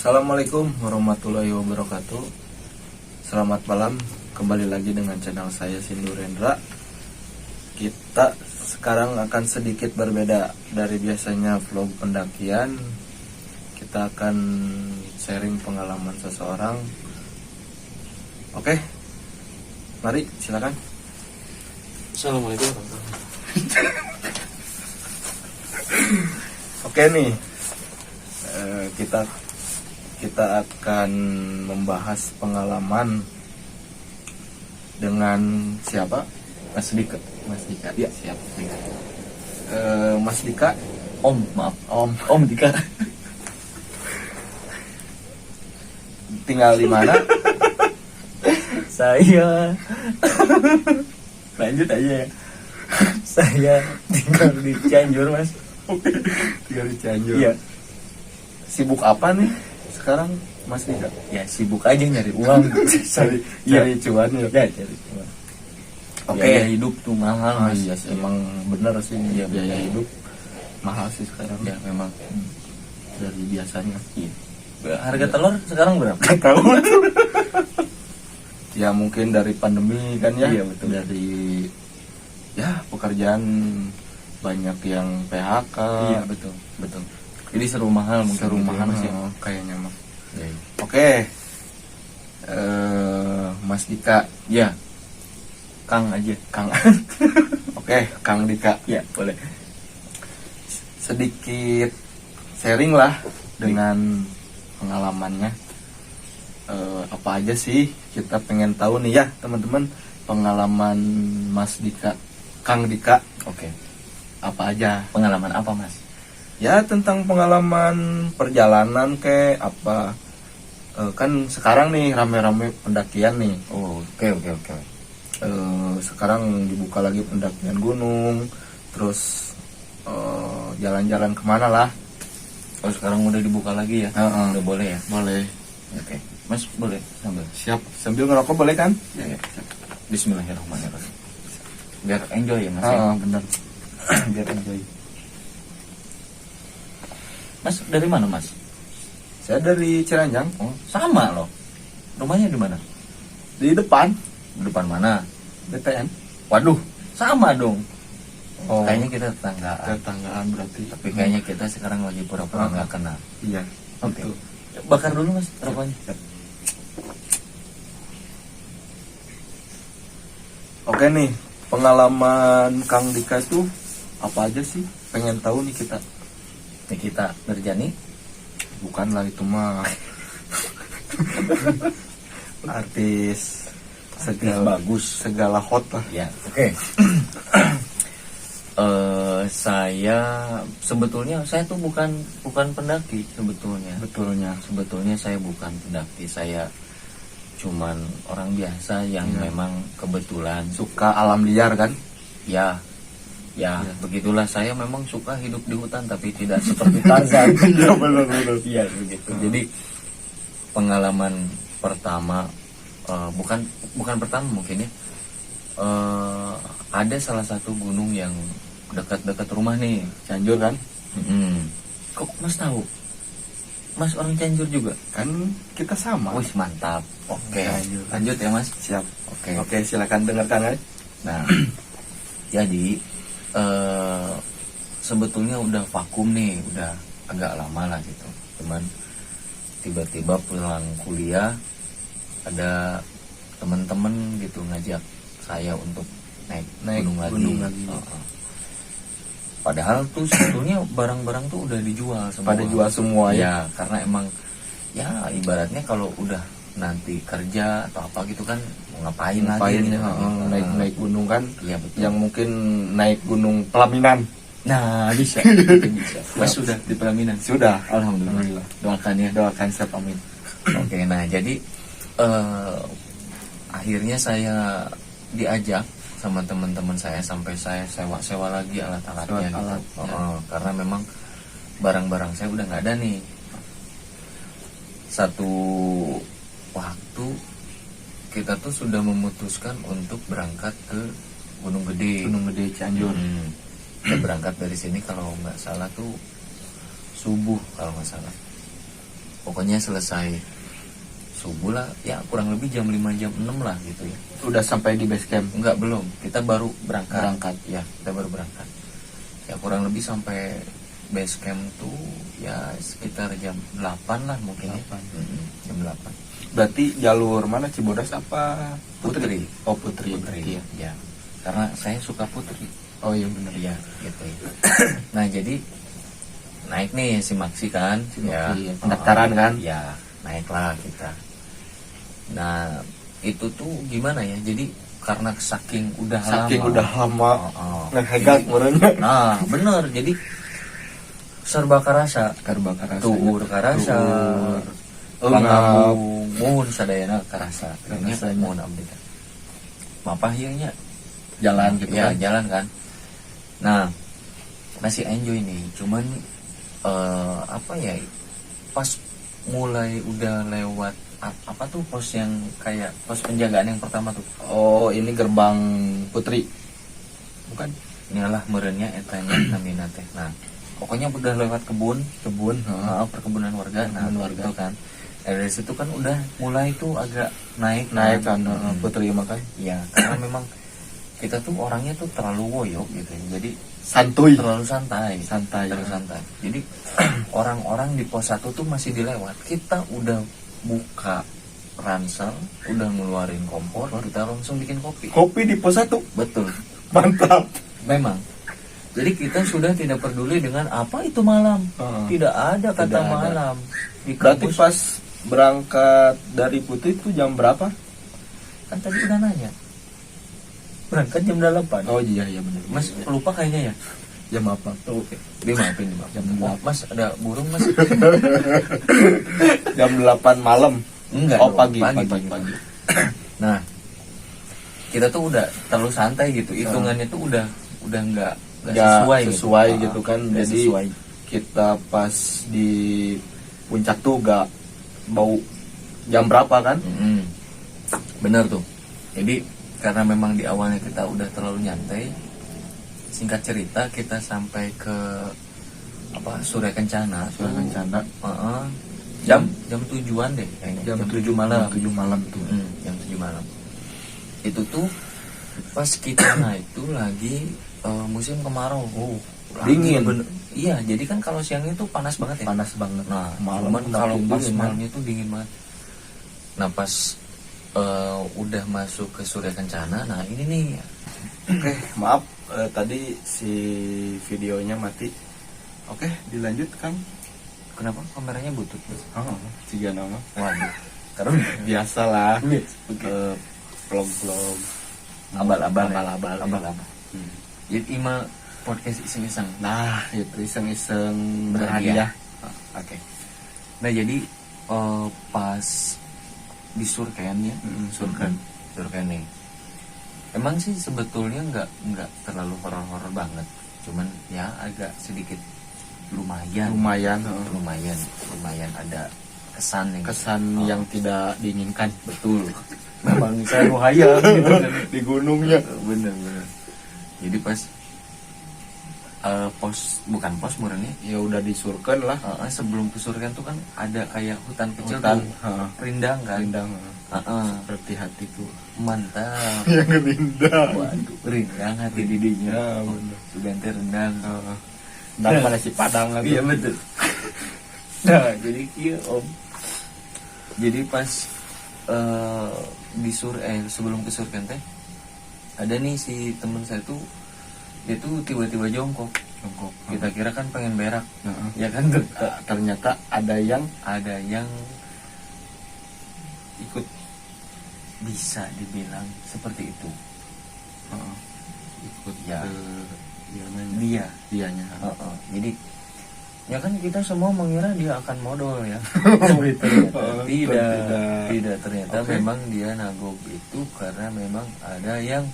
Assalamualaikum warahmatullahi wabarakatuh. Selamat malam, kembali lagi dengan channel saya Sindu Rendra. Kita sekarang akan sedikit berbeda dari biasanya vlog pendakian. Kita akan sharing pengalaman seseorang. Oke, mari silakan. Assalamualaikum warahmatullahi Oke nih, kita akan membahas pengalaman dengan siapa? Mas Dika. Ya, siap. Mas Dika. Om Dika. Tinggal di mana? Saya lanjut aja ya. Saya tinggal di Cianjur, Mas. Tinggal di Cianjur. Iya. Sibuk apa nih sekarang, Mas Dika? Ya sibuk aja nyari uang. Cari cuan ya. Ya cari uang. Oke. Biaya hidup tuh mahal, Mas. Iya sih, emang bener sih Iya, biaya betul. hidup mahal sih sekarang. Ya memang. Dari biasanya. Iya. Harga telur sekarang berapa? Gak tahu. Ya mungkin dari pandemi kan ya. Iya, betul. Dari ya pekerjaan banyak yang PHK. Iya betul. Jadi seru mahal mungkin. Seru gitu ya, mahal Mas, sih ya. kayaknya mah. Ya, ya. Oke. Mas Dika. Ya. Kang aja. Kang. Oke, Kang Dika. Ya boleh. Sedikit sharing lah dengan pengalamannya. Apa aja sih, kita pengen tahu nih ya teman-teman, pengalaman Mas Dika, Kang Dika. Oke. Apa aja? Pengalaman apa, Mas? Ya tentang pengalaman perjalanan ke apa. Kan sekarang nih rame-rame pendakian nih. Oh, oke. Sekarang dibuka lagi pendakian gunung, terus jalan-jalan kemana lah. Oh, sekarang udah dibuka lagi ya? Udah boleh ya? Boleh. Oke. Mas boleh sambil. Siap. Sambil ngerokok boleh kan? Ya. Bismillahirrahmanirrahim. Biar enjoy ya, Mas. Ya? Bener. Biar enjoy. Mas dari mana, Mas? Saya dari Ciranjang. Oh, sama loh. Rumahnya di mana? Di depan Di depan mana? BTN. Waduh, sama dong. Oh, Kayaknya kita tetanggaan. tetanggaan berarti. Tapi kayaknya kita sekarang lagi pura-pura nggak kenal. Iya. Oke. Gitu. Bakar dulu, Mas, rokoknya. Oke nih, pengalaman Kang Dika itu apa aja sih? Pengen tahu nih kita. Nikita Mirjani. Bukanlah itu mah artis segala bagus. segala hot lah. Ya, oke. Saya sebetulnya tuh bukan pendaki sebetulnya. Sebetulnya saya bukan pendaki. Saya cuman orang biasa yang Iya. memang kebetulan Suka alam liar kan? ya Iya. begitulah. Saya memang suka hidup di hutan tapi tidak seperti Tarzan. Iya benar. Iya begitu. Jadi pengalaman pertama bukan pertama mungkin ya. Ada salah satu gunung yang dekat-dekat rumah nih. Cianjur kan? Kok Mas tahu? Mas orang Cianjur juga? Kan kita sama. Wih mantap. Oke. Cianjur. Lanjut ya Mas. Siap. Oke. Oke, silakan dengarkan ya. Nah, jadi sebetulnya udah vakum nih, udah agak lama lah gitu. Cuman tiba-tiba pulang kuliah ada temen-temen gitu ngajak saya untuk naik gunung lagi. Padahal tuh sebetulnya barang-barang tuh udah dijual semua. Pada jual semua ya. Ya, karena emang ya ibaratnya kalau udah nanti kerja atau apa gitu kan mau ngapain lagi gitu. Naik gunung kan? Iya betul. Yang mungkin naik gunung pelaminan. Nah bisa. Bisa. Mas sudah di pelaminan? Sudah. Alhamdulillah. Doakan ya. Doakan saya, amin. Oke, nah jadi akhirnya saya diajak sama teman-teman saya sampai saya sewa lagi alat-alatnya gitu. Alat. Karena memang barang-barang saya udah nggak ada nih. Satu waktu kita tuh sudah memutuskan untuk berangkat ke Gunung Gede. Gunung Gede Cianjur. Kita berangkat dari sini kalau nggak salah tuh subuh kalau nggak salah. pokoknya selesai subuh lah ya, kurang lebih jam 5 jam 6 lah gitu ya. Udah sampai di base camp? Enggak, belum, kita baru berangkat. Berangkat. Ya, kita baru berangkat ya, kurang lebih sampai base camp tuh ya sekitar jam 8 lah mungkin ya. 8. Jam 8. Berarti jalur mana, Cibodas apa Putri. Oh Putri. Putri Iya. ya, karena saya suka Putri. Oh iya benar. Iya gitu. Nah jadi naik nih si Maxi kan, Si Maxi, ya. Pendaftaran kan? Ya naiklah kita. Nah itu tuh gimana ya? Jadi karena saking udah lama. Ngehegat merenya. Nah bener, jadi serba karasa. Tuh karasa. Pangambung, mohon sadayana karasa. Ini mohon abdi. Mapah ieu nya Jalan gitu ya, kan? jalan kan. Nah masih enjoy nih, cuman apa ya, pas mulai udah lewat apa tuh pos yang kayak pos penjagaan yang pertama tuh. Oh ini gerbang Putri. Bukan? Inilah merenya etanya namina teh. Nah pokoknya udah lewat kebun, perkebunan warga. Nah warga. itu kan dari situ kan udah mulai tuh agak naik kan Putri makanya. ya, karena memang kita tuh orangnya tuh terlalu woyo gitu ya. Jadi Santuy. terlalu santai. Santai. Jadi orang-orang di pos 1 tuh masih dilewat. Kita udah buka ransel, udah ngeluarin kompor, kita langsung bikin kopi. Kopi di pos 1. Betul. Mantap. Memang. Jadi kita sudah tidak peduli dengan apa itu malam. Tidak ada kata Tidak ada. malam. Di Berarti kampus pas berangkat dari Putri itu jam berapa? kan tadi udah nanya. Berangkat jam 8. Oh iya benar. Mas lupa kayaknya ya. Jam apa? Oh, oke. Dimaafin. Jam Oh, 8. Mas ada burung Mas? Jam 8 malam. Enggak. Oh dong, pagi. Nah, kita tuh udah terlalu santai gitu. Hitungannya tuh udah nggak sesuai gitu kan. Nggak Jadi sesuai. kita pas di puncak tuh gak bau jam berapa kan? Bener tuh. Jadi karena memang di awalnya kita udah terlalu nyantai, singkat cerita kita sampai ke Surya Kencana. Jam 7-an deh kayaknya. Jam 7 malam. 7 malam tuh. Jam 7 malam. Itu tuh pas kita naik tuh lagi musim kemarau. Dingin. Iya, jadi kan kalau siang itu panas banget ya. Panas banget. Nah, Malam cuman kalau makin pas dingin, malamnya tuh dingin banget. Nah, pas udah masuk ke Surya Kencana, nah ini nih. Oke, maaf tadi si videonya mati. Oke, dilanjut Kang. Kenapa kameranya butut? Oh, tiga nama. Waduh. Karena Biasalah. Oke. Vlog-vlog. Abal-abal. Abal-abal. Jadi ima podcast iseng-iseng. Nah, itu iseng-iseng Berhadiah. berhadiah. Oke. Nah jadi pas di Surken ya, Surken nih. Emang sih sebetulnya nggak terlalu horor-horor banget, cuman ya agak sedikit lumayan ada kesan yang tidak diinginkan. Betul. Memang saya hayang gitu kan Di gunungnya. bener. Jadi pas bukan pos murni Ya udah disurkan lah. sebelum ke Surken tuh kan ada kayak hutan kecil Hutan, tuh, rindang kan. Rindang. Heeh. Seperti hatiku. Mantap. Yang rindang. Waduh, rindang hati didinya. Ya, bener. Sudah rendang. Dan mana si Padang lagi. Iya betul. Nah, jadi iya Om. Jadi pas sebelum ke Surken teh ada nih si teman saya tuh, dia tuh tiba-tiba jongkok. Kita kira kan pengen berak. Ya kan Ternyata ada yang ikut, bisa dibilang seperti itu. ikut Ya. Dianya. Jadi ya kan kita semua mengira dia akan modal ya. Tidak, ternyata Oke. memang dia nagok itu karena memang ada yang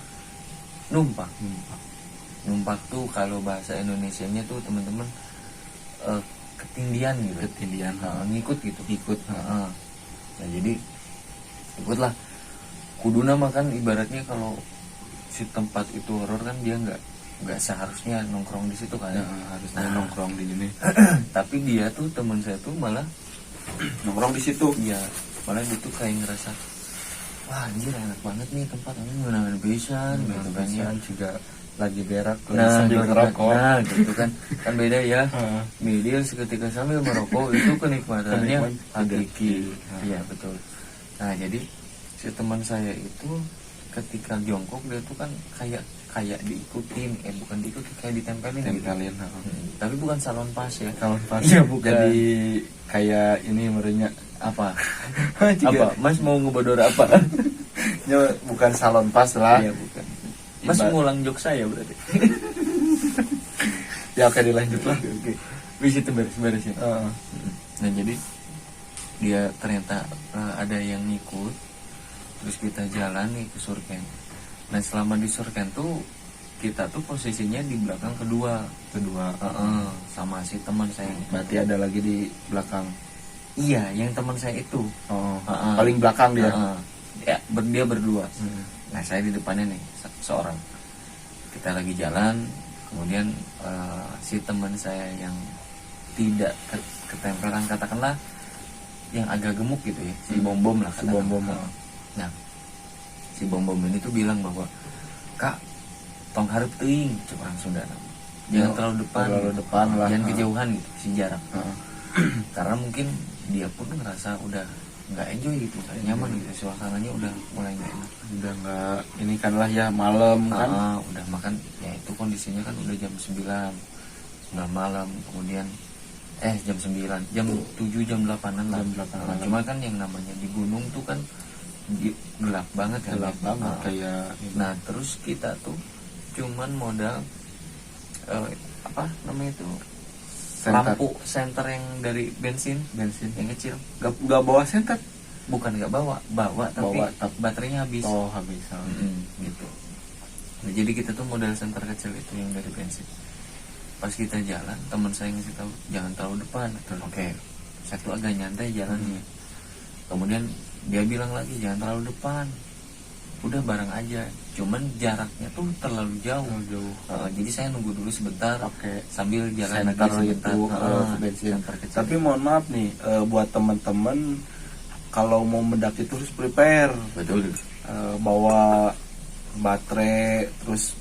numpak tuh, kalau bahasa Indonesianya tuh teman-teman ketindian gitu. Ngikut gitu. Nah, jadi ikutlah. Kuduna makan ibaratnya kalau si tempat itu horor kan dia nggak seharusnya nongkrong di situ kan. Harusnya nongkrong di sini. Tapi dia tuh teman saya tuh malah nongkrong di situ. Iya, malah dia tuh kayak ngerasa, wah anjir enak banget nih tempat ini menangan pisan gitu kan ya. Juga lagi berak lagi Nah, sambil gitu kan. ngerokok. Nah, gitu kan. Kan beda ya. Heeh. Media seketika sambil merokok itu kenikmatannya Kenikmatan hakiki. Nah. Iya, betul. Nah, jadi si teman saya itu ketika jongkok dia tuh kan kayak diikutin, bukan diikutin, kayak ditempelin gitu. Tempelin. Tapi bukan salon pas ya. Kalau pas Iya, bukan. jadi kayak ini merenya Apa? Juga- Apa? Mas mau ngebodor apa? ya, bukan salon pas lah. Iya, bukan. Mas Iba- ngulang jok saya berarti. Ya oke dilanjut lah. Oke. Wis itu beres-beres ya. Heeh. Nah, jadi dia ternyata ada yang ngikut, terus kita jalan nih ke Surken. Nah, selama di Surken tuh kita tuh posisinya di belakang kedua, sama si teman saya. Berarti ada lagi di belakang. Iya, yang teman saya itu. Oh, Heeh. paling belakang dia. Ya, dia berdua. Hmm. Nah, saya di depannya nih seorang. Kita lagi jalan, kemudian si teman saya yang tidak ketempelan, katakanlah yang agak gemuk gitu ya, si bom lah, Si katakan. Bom-Bom. Nah, si bom ini tuh bilang bahwa, Kak, tong hareup teuing, cek orang Sunda nama. Jangan Oh, terlalu depan, terlalu gitu. depan lah. Jangan kejauhan gitu, si jarak. Heeh. Karena mungkin dia pun ngerasa udah nggak enjoy gitu, nggak nyaman gitu, suasananya udah mulai nggak enak. Udah nggak ini kan lah ya malam kan. Udah makan, ya itu kondisinya kan udah jam 9 malam, kemudian jam 9, jam 7, jam 8-an lah. Jam 8 Nah, malam. cuma kan yang namanya di gunung tuh kan gelap banget kan. Gelap banget Nah, kayak nah, terus kita tuh cuman modal apa namanya itu, Senter. lampu senter yang dari bensin yang kecil. Gak bawa senter. Bukan nggak bawa tapi Bawa, tapi- baterainya habis. Oh habis. Gitu. Nah, jadi kita tuh modal senter kecil itu yang dari bensin. Pas kita jalan, teman saya ngasih tahu jangan terlalu depan. Oke, saya tuh agak nyantai jalannya. Kemudian dia bilang lagi jangan terlalu depan, udah bareng aja. Cuman jaraknya tuh terlalu jauh. Jauh. Jadi saya nunggu dulu sebentar, Oke. sambil jalan Senter lagi itu sebentar. ke bensin. Senter kecil. Tapi mohon maaf nih buat teman-teman kalau mau mendaki itu harus prepare. betul. Bawa baterai terus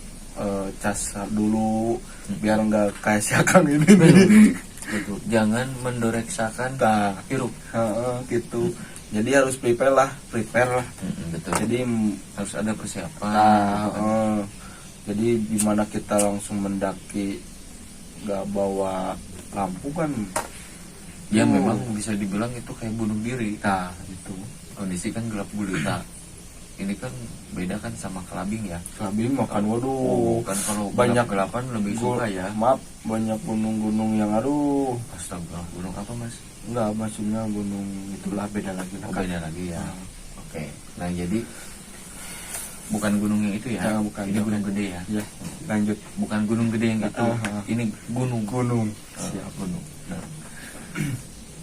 cas dulu biar nggak kayak si Akang ini nih. Betul. Jangan mendoreksakan Nah, hirup. gitu. Jadi harus prepare lah. Betul. Jadi Harus ada persiapan. jadi dimana kita langsung mendaki nggak bawa lampu kan? Ya memang bisa dibilang itu kayak bunuh diri. Nah itu Kondisi kan gelap gulita. Ini kan beda kan sama kelabing ya. Kelabing makan waduh. Kan kalau banyak gelapan lebih suka ya. Maaf banyak gunung-gunung yang aduh. Astaga, gunung apa mas? Enggak, maksudnya gunung itulah beda lagi lah. Oh, beda lagi ya. Nah. Oke. Nah jadi bukan gunung yang itu ya. Nah, bukan. Ini gunung gede ya. Ya, lanjut. Bukan gunung gede yang itu. Ini gunung. Gunung. Siap gunung. Nah,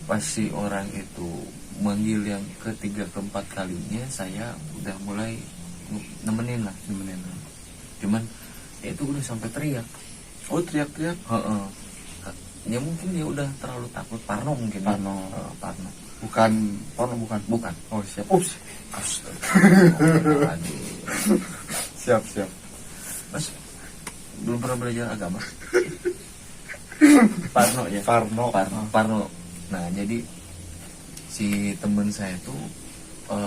pas si orang itu manggil yang ketiga keempat kalinya, saya udah mulai nemenin. Cuman ya itu udah sampai teriak. Oh teriak-teriak. Heeh. Ya mungkin dia udah terlalu takut. Parno mungkin. Parno. Parno. Bukan porno bukan. Bukan. Oh siap. Ups. Astagfirullahaladzim. Siap. Mas belum pernah belajar agama. Parno ya. Parno. Nah jadi si temen saya tuh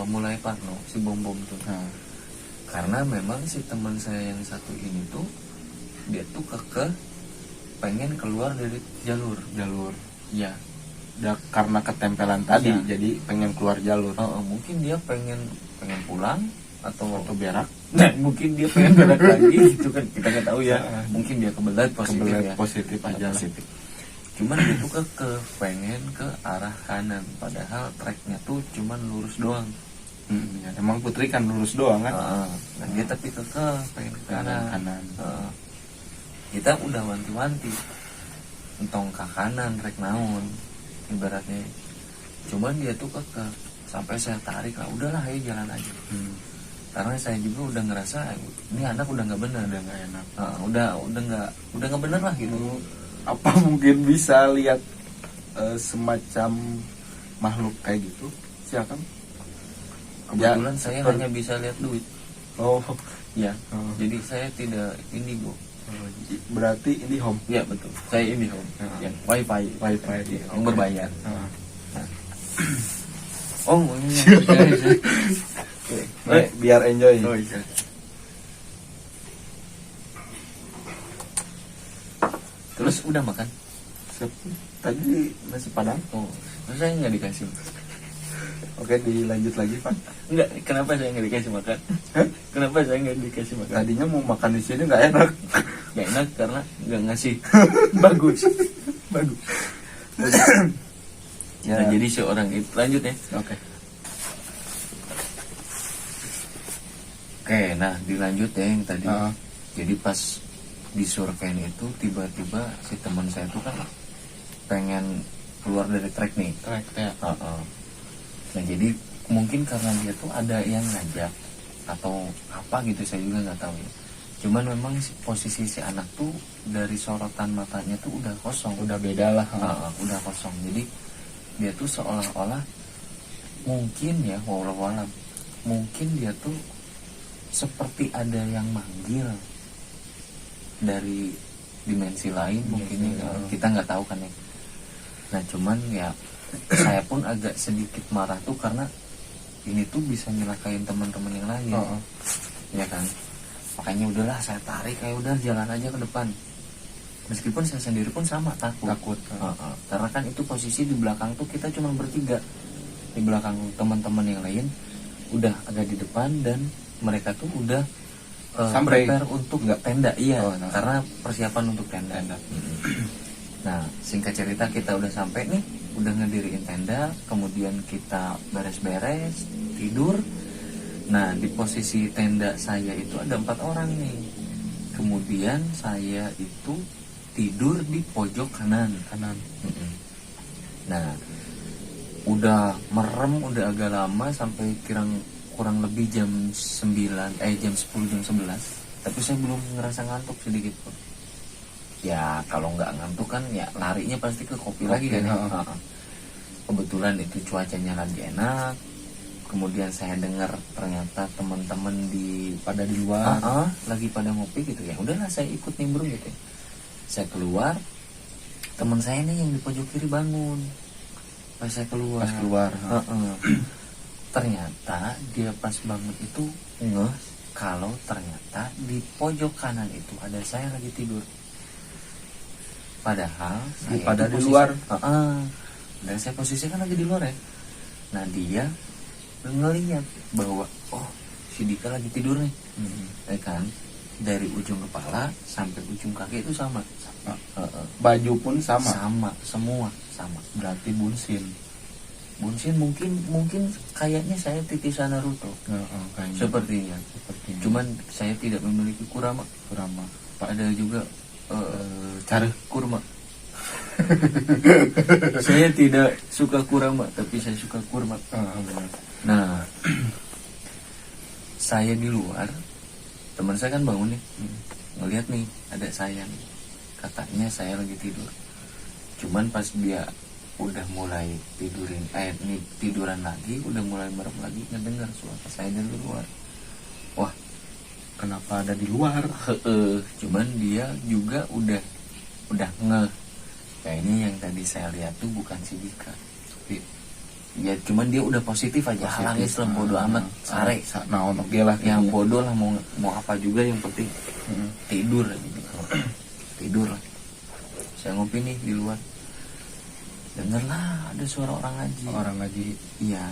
mulai parno, si bom tuh. Nah, Karena memang si teman saya yang satu ini tuh dia tuh kekeh pengen keluar dari jalur. Ya. karena ketempelan tadi, Iya. jadi pengen keluar jalur. Mungkin dia pengen pulang atau berak. Nah, mungkin dia pengen berak lagi gitu kan, kita nggak tahu ya. Mungkin dia kebelet positif ya. Positif aja lah. Positif. Cuman dia tuh pengen ke arah kanan, padahal treknya tuh cuman lurus doang. Ya, emang Putri kan lurus doang kan. Nah dia tapi pengen ke kanan. Kita udah wanti-wanti entong ke kanan rek naon ibaratnya. Cuman dia tuh sampai saya tarik lah, udahlah ayo jalan aja. Karena saya juga udah ngerasa ini anak udah nggak bener, Udah nggak enak. udah nggak bener lah gitu. Apa mungkin bisa lihat semacam makhluk kayak gitu silakan. Kebetulan Ya, saya seperti- hanya bisa lihat duit. oh, Ya. Oh. Jadi saya tidak indigo. berarti ini home. Ya betul. Saya IndiHome. Yang wifi. Wifi. Yang berbayar. Nah, Oh ini. biar enjoy. Oh iya. Terus udah makan? Tadi nasi padang. Oh, saya nggak dikasih. Oke, dilanjut lagi Pak. Enggak, kenapa saya nggak dikasih makan? Hah? Kenapa saya nggak dikasih makan? Tadinya mau makan di sini nggak enak. Nggak enak karena nggak ngasih. Bagus. Bagus. Ya. Nah, jadi seorang itu lanjut ya. Oke. Oke, nah dilanjut ya yang tadi. Ah. Jadi pas di survei itu tiba-tiba si teman saya itu kan pengen keluar dari track nih. Track ya. Heeh. Nah jadi mungkin karena dia tuh ada yang ngajak atau apa gitu, saya juga nggak tahu ya. Cuman memang posisi si anak tuh dari sorotan matanya tuh udah kosong. Udah beda lah. Udah kosong. Jadi dia tuh seolah-olah mungkin ya, walau mungkin dia tuh seperti ada yang manggil dari dimensi lain mungkin ya. Kita nggak tahu kan ya. Nah cuman ya saya pun agak sedikit marah tuh karena ini tuh bisa nyelakain teman-teman yang lain. Ya kan, makanya udahlah saya tarik, kayak udah jalan aja ke depan. Meskipun saya sendiri pun sama takut. Karena kan itu posisi di belakang tuh kita cuma bertiga, di belakang teman-teman yang lain udah agak di depan dan mereka tuh udah Sampai. prepare untuk nggak tenda, iya, Oh, nah. karena persiapan untuk tenda. Nah singkat cerita kita udah sampai nih, udah ngediriin tenda, kemudian kita beres-beres tidur. Nah di posisi tenda saya itu ada 4 orang nih, kemudian saya itu tidur di pojok kanan. Nah udah merem, udah agak lama sampai kurang lebih jam 9 jam 10 jam 11, tapi saya belum ngerasa ngantuk sedikit pun. Ya kalau nggak ngantuk kan ya larinya pasti ke kopi lagi kan ya. Kebetulan itu cuacanya lagi enak, kemudian saya dengar ternyata teman-teman Pada di luar. lagi pada ngopi gitu, ya udahlah saya ikut nimbrung gitu ya. Saya keluar, teman saya nih yang di pojok kiri bangun pas saya keluar. Pas keluar. Ternyata dia pas bangun itu ngeh kalau ternyata di pojok kanan itu ada saya lagi tidur. Padahal saya Pada itu di luar. Dan saya posisi kan lagi di luar ya. Nah dia ngelihat bahwa oh si Dika lagi tidur nih, ya kan, dari ujung kepala sampai ujung kaki itu sama. Baju pun sama. Sama semua sama. Berarti bunsin. Bunsin mungkin kayaknya saya titisan Naruto. Kayaknya. Sepertinya. Sepertinya. Cuman saya tidak memiliki kurama. Kurama. Ada juga Cara. kurma. Saya tidak suka kurama, tapi saya suka kurma. Benar. Nah, saya di luar, teman saya kan bangun nih, ngelihat nih ada saya nih. Katanya saya lagi tidur. Cuman pas dia udah mulai tiduran lagi, udah mulai merem lagi, ngedengar suara saya dari luar. Wah, Kenapa ada di luar? cuman dia juga udah ngeh. Kayaknya yang tadi saya lihat tuh bukan si Dika. Tapi ya cuman dia udah positif aja. Halangnya Islam bodo amat, sare. Nah, oke lah. Yang bodoh lah mau apa juga, yang penting tidur aja gitu. Tidur lah. Saya ngopi nih di luar. Dengarlah ada suara orang ngaji. Orang ngaji. Iya,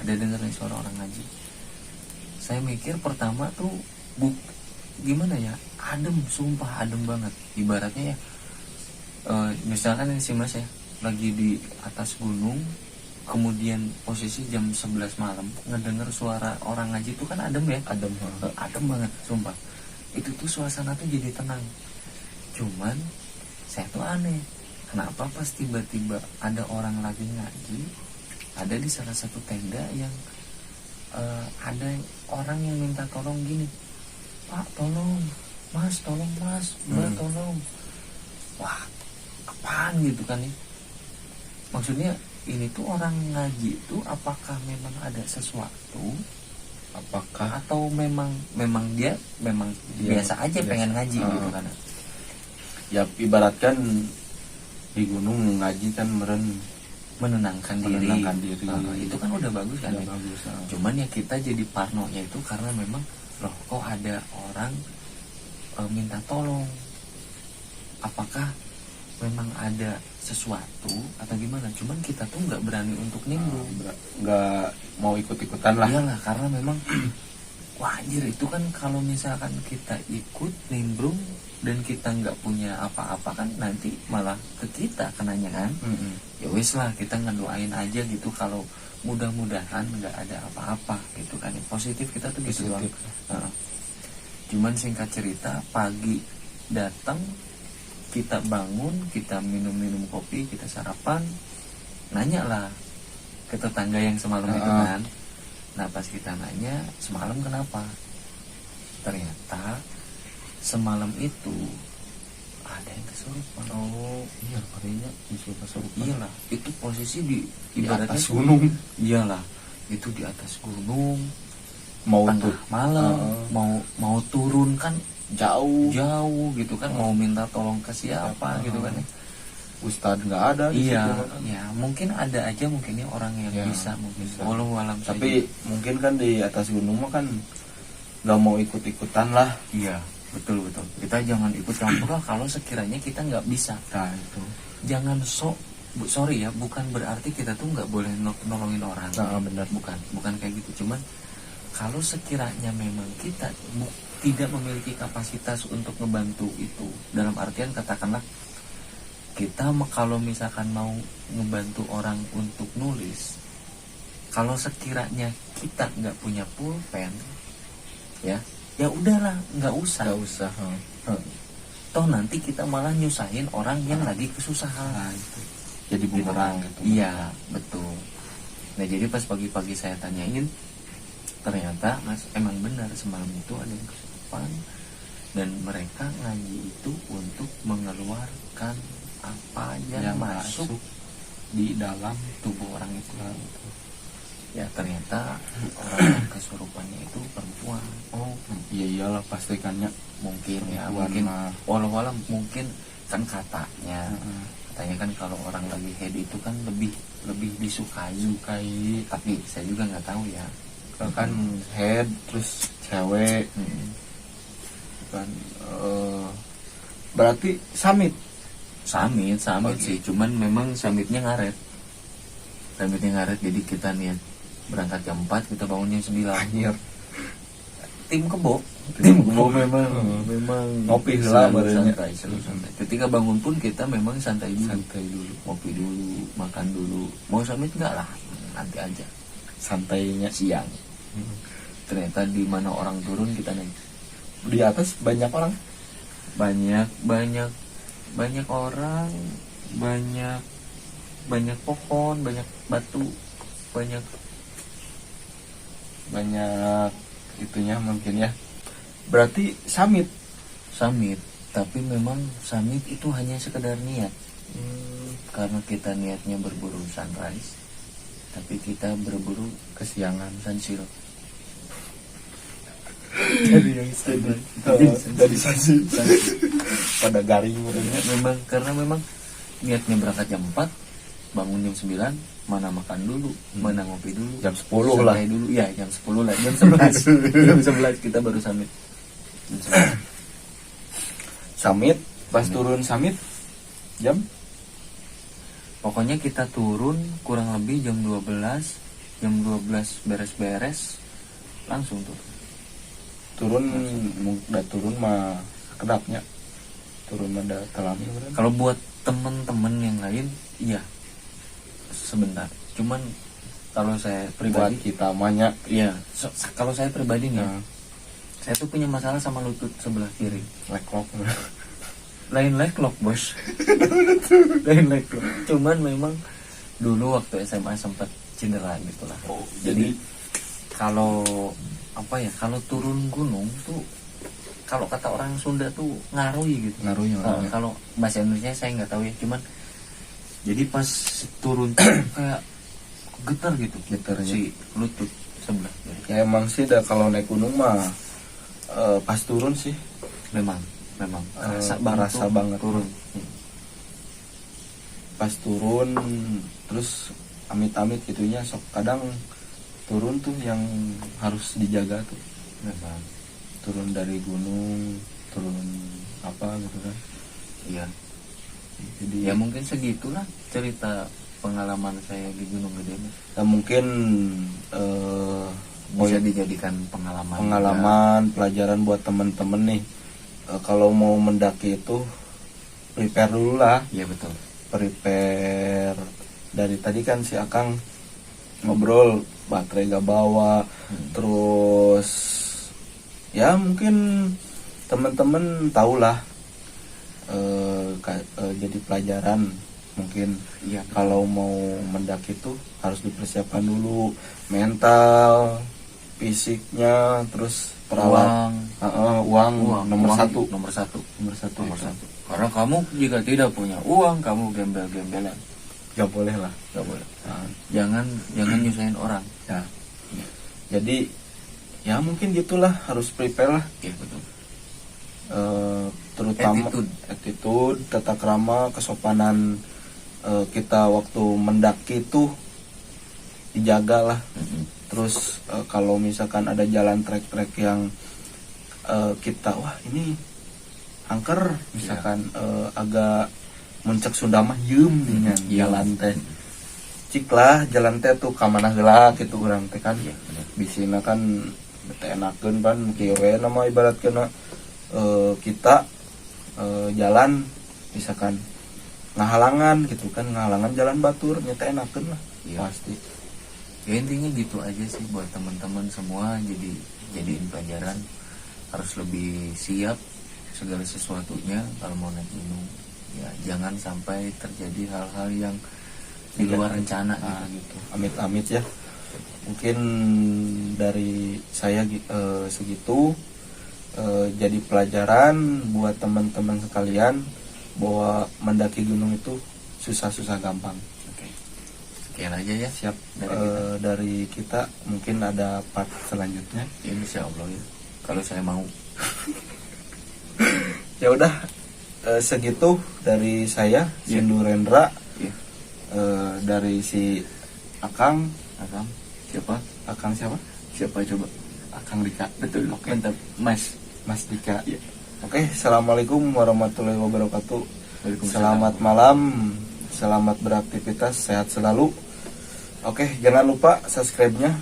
ada dengar nih suara orang ngaji. Saya mikir pertama tuh gimana ya, adem, sumpah adem banget. Ibaratnya ya, misalkan ini si Mas ya lagi di atas gunung, kemudian posisi jam 11 malam ngedenger suara orang ngaji itu kan adem ya. Adem banget, sumpah. Itu tuh suasana tuh jadi tenang. Cuman saya tuh aneh, kenapa pas tiba-tiba ada orang lagi ngaji, ada di salah satu tenda yang ada orang yang minta tolong gini, Pak tolong, Mas tolong, Mas Mbak tolong. Wah apaan gitu kan ya, maksudnya ini tuh orang ngaji itu apakah memang ada sesuatu, Apakah atau memang dia Dia biasa aja biasa. pengen ngaji gitu kan. ya ibaratkan di gunung ngaji kan Menenangkan diri. diri. Itu kan udah bagus kan. Udah ya? bagus. Cuman ya kita jadi parnonya itu karena memang loh kok ada orang minta tolong, apakah memang ada sesuatu atau gimana. Cuman kita tuh nggak berani untuk nimbrung. Nggak mau ikut-ikutan lah. Iyalah, karena memang wah anjir, itu kan kalau misalkan kita ikut nimbrung dan kita nggak punya apa-apa kan nanti malah ke kita kenanya kan. Mm-mm. Ya wis lah, kita ngedoain aja gitu kalau mudah-mudahan nggak ada apa-apa gitu kan. Positif kita tuh gitu doang. Positif. Cuman singkat cerita, pagi datang, kita bangun, kita minum kopi, kita sarapan, nanya lah ke tetangga yang semalam itu kan. Nah pas kita nanya semalam kenapa, ternyata semalam itu ada yang kesurupan. Oh iya, kayaknya bisa kesurupan. Iyalah, itu posisi di Di ibaratnya atas gunung. Iyalah, itu di atas gunung, Mau tengah tuh malam, mau turun kan jauh. jauh gitu kan, mau minta tolong ke siapa gitu kan ya. Ustadz nggak ada di Iya, situ kan. ya mungkin ada aja mungkin ya orang yang Ya, bisa mungkin. bisa. Walau alam Tapi mungkin kan di atas gunung mah kan nggak mau ikut-ikutan lah. iya, betul. Kita jangan ikut campur lah kalau sekiranya kita nggak bisa. Nah itu. Jangan sorry ya, bukan berarti kita tuh nggak boleh nolongin orang. Nah benar. Bukan kayak gitu. Cuman kalau sekiranya memang kita tidak memiliki kapasitas untuk ngebantu itu, dalam artian katakanlah kita kalau misalkan mau ngebantu orang untuk nulis, kalau sekiranya kita nggak punya pulpen, ya udahlah, nggak usah. Nggak usah. Toh nanti kita malah nyusahin orang yang lagi kesusahan. Nah itu. Jadi bumerang gitu. Iya, betul. Nah jadi pas pagi-pagi saya tanyain, ternyata mas emang benar semalam itu ada yang kesurupan, dan mereka ngaji itu untuk mengeluarkan apa yang masuk di dalam tubuh orang itu. Ya ternyata orang yang kesurupannya itu perempuan. Oh iya iyalah pastikannya. mungkin ya, Perempuan mungkin mah. walau mungkin kan katanya kan kalau orang lagi head itu kan lebih disukai. Tapi saya juga nggak tahu ya. Kan head terus cewek kan berarti samit Sih, cuman memang summitnya ngaret, jadi kita niat berangkat jam 4, kita bangun jam 9. anjir. Tim kebo memang Ngopi lah barengnya. santai. Ketika bangun pun kita memang santai dulu, ngopi dulu, makan dulu. Mau summit nggak lah, nanti aja Santainya siang. Ternyata di mana orang turun kita naik. di atas banyak orang. banyak orang, banyak pohon, banyak batu, banyak Itunya mungkin ya. Berarti samit. Tapi memang summit itu hanya sekedar niat. Karena kita niatnya berburu sunrise, tapi kita berburu Kesiangan. sunsil. Dari yang dari sansi pada garing Karena memang niatnya berangkat jam 4, bangun jam 9, mana makan dulu, mana ngopi dulu, jam 10 lah. santai dulu. Ya jam 10 lah, jam 11 jam 11 kita baru summit. Samit pas turun samit jam Pokoknya kita turun kurang lebih jam 12 beres-beres langsung turun mah kedapnya turun mah telami. Kalau buat temen-temen yang lain iya sebentar, cuman kalau saya Buat pribadi kita mahnya iya, kalau saya pribadi nih, nah, saya tuh punya masalah sama lutut sebelah kiri. leklok. Lain leklok bos. Lain leklok, cuman memang dulu waktu SMA sempat cedera gitu lah. Jadi kalau kalau turun gunung tuh, kalau kata orang Sunda tuh ngaruhi gitu. Ngaruhnya. Kalau bahasa Indonesia saya nggak tahu ya, cuman Jadi pas turun tuh kayak getar gitu, Getarnya. si lutut sebelah. Jadi Ya emang sih dah kalau naik gunung mah pas turun sih memang kerasa banget. turun. Pas turun terus amit-amit gitunya sok kadang turun tuh yang harus dijaga tuh, Memang, turun dari gunung, turun apa gitu kan. iya. Jadi Ya mungkin segitulah cerita pengalaman saya di Gunung Gede, Mas. ya mungkin Bisa dijadikan pengalaman. pengalaman pelajaran buat temen-temen nih. Kalau mau mendaki itu prepare dulu lah, Iya betul. prepare dari tadi kan si Akang ngobrol baterai gak bawa. Terus ya mungkin temen-temen tahulah jadi pelajaran mungkin. Iya. Kalau mau mendaki tuh harus dipersiapkan dulu mental, fisiknya, terus perawat. Uang nomor satu. Nomor satu. Nomor satu. Nomor itu. satu. Karena kamu jika tidak punya uang, kamu gembel-gembelan. Gak boleh lah. Gak boleh. Nah, Jangan nyusahin orang. ya. Jadi ya mungkin gitulah, harus prepare lah. Iya betul. Terutama attitude, tata krama, kesopanan kita waktu mendaki itu dijaga lah. Terus kalau misalkan ada jalan trek-trek yang kita wah ini angker misalkan agak muncak Sundama yeum dengan jalan teh cik lah jalan teh tuh kamana heula gitu urang teh kan. Bisina kan teh enakeun kan kieu we nama ibaratkeun kita jalan misalkan ngahalangan gitu kan, ngahalangan jalan batur nyata enakeun lah. Iya. Pasti. Ya intinya gitu aja sih buat teman-teman semua, jadiin pelajaran, harus lebih siap segala sesuatunya kalau mau naik gunung. Ya jangan sampai terjadi hal-hal yang di luar rencana gitu. Amit-amit ya. Mungkin dari saya segitu, jadi pelajaran buat teman-teman sekalian bahwa mendaki gunung itu susah-susah gampang. Oke. Sekian aja ya. Siap. Dari kita. Dari kita mungkin ada part selanjutnya. Insya Allah ya. Kalau saya mau. Ya udah segitu dari saya Sindu Rendra. Iya. Dari si Akang. Siapa? Akang siapa? Siapa coba? Akang Dika. Betul. Oke. Mantap. Mas Dika. Iya. Oke, assalamualaikum warahmatullahi wabarakatuh. Waalaikumsalam. Selamat malam, selamat beraktivitas, sehat selalu. Oke, jangan lupa subscribe-nya.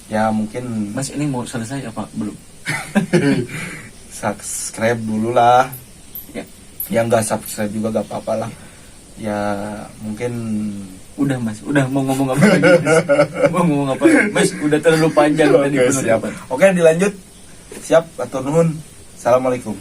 Ya mungkin Mas ini mau selesai apa belum? subscribe dulu lah. Ya. Yang nggak subscribe juga gak apa-apa lah. Ya mungkin Udah Mas, udah mau ngomong apa lagi? Mas? Mau ngomong apa? Mas udah terlalu panjang tadi Oke, siap. penutupan. Oke, dilanjut. Siap, atur nuhun. Assalamualaikum.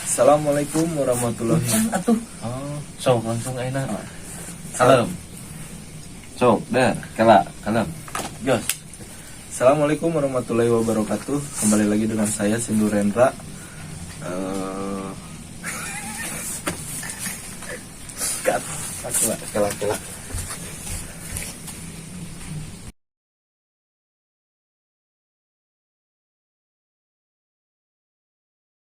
Assalamualaikum warahmatullahi Atuh. Oh, Sok langsung enak. Salam. Sok, dah, kalem. Jos. Assalamualaikum warahmatullahi wabarakatuh. Kembali lagi dengan saya Sindu Rendra. Cut. Kela.